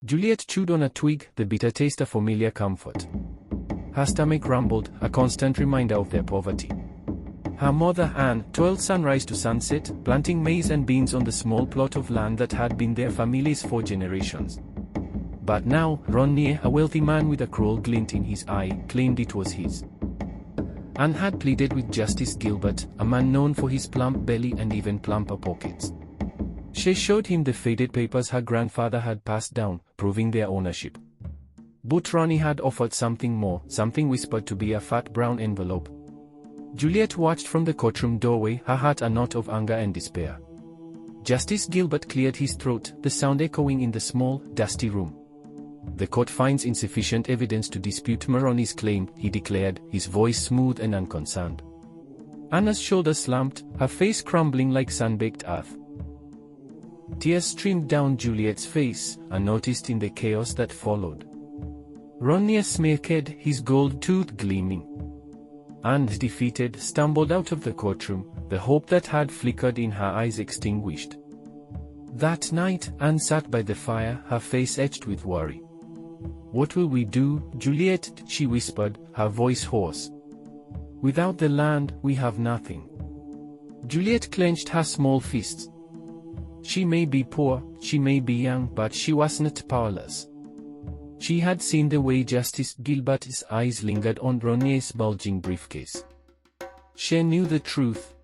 Juliet chewed on a twig, the bitter taste a familiar comfort. Her stomach rumbled, a constant reminder of their poverty. Her mother Anne toiled sunrise to sunset, planting maize and beans on the small plot of land that had been their family's for generations. But now, Ronnier, a wealthy man with a cruel glint in his eye, claimed it was his. Anne had pleaded with Justice Gilbert, a man known for his plump belly and even plumper pockets. She showed him the faded papers her grandfather had passed down, proving their ownership. But Ronnie had offered something more, something whispered to be a fat brown envelope. Juliet watched from the courtroom doorway, her heart a knot of anger and despair. Justice Gilbert cleared his throat, the sound echoing in the small, dusty room. "The court finds insufficient evidence to dispute Moroni's claim," he declared, his voice smooth and unconcerned. Anna's shoulders slumped, her face crumbling like sun-baked earth. Tears streamed down Juliet's face, unnoticed in the chaos that followed. Ronnier smirked, his gold tooth gleaming. Anne, defeated, stumbled out of the courtroom, the hope that had flickered in her eyes extinguished. That night, Anne sat by the fire, her face etched with worry. "What will we do, Juliet?" she whispered, her voice hoarse. "Without the land, we have nothing." Juliet clenched her small fists. She may be poor, she may be young, but she wasn't powerless. She had seen the way Justice Gilbert's eyes lingered on Ronier's bulging briefcase. She knew the truth.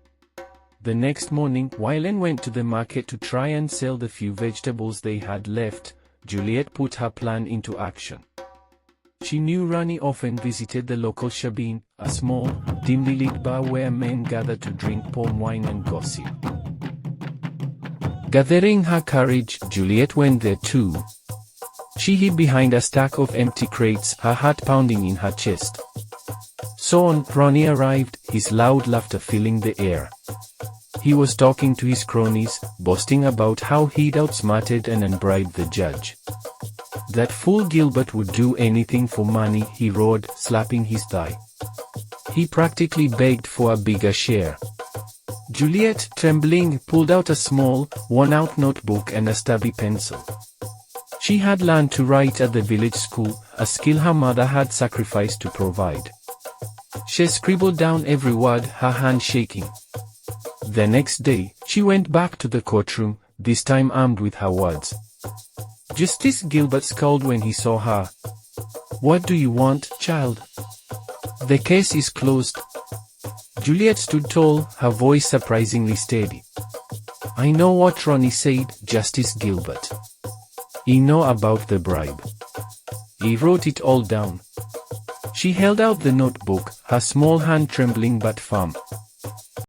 The next morning, while Anne went to the market to try and sell the few vegetables they had left, Juliet put her plan into action. She knew Ronnie often visited the local shebeen, a small, dimly lit bar where men gathered to drink palm wine and gossip. Gathering her courage, Juliet went there too. She hid behind a stack of empty crates, her heart pounding in her chest. Soon, Ronnie arrived, his loud laughter filling the air. He was talking to his cronies, boasting about how he'd outsmarted and unbribed the judge. "That fool Gilbert would do anything for money," he roared, slapping his thigh. He practically begged for a bigger share. Juliet, trembling, pulled out a small, worn-out notebook and a stubby pencil. She had learned to write at the village school, a skill her mother had sacrificed to provide. She scribbled down every word, her hand shaking. The next day, she went back to the courtroom, this time armed with her words. Justice Gilbert scowled when he saw her. "What do you want, child? The case is closed." Juliet stood tall, her voice surprisingly steady. "I know what Ronnie said, Justice Gilbert. He know about the bribe. He wrote it all down." She held out the notebook, her small hand trembling but firm.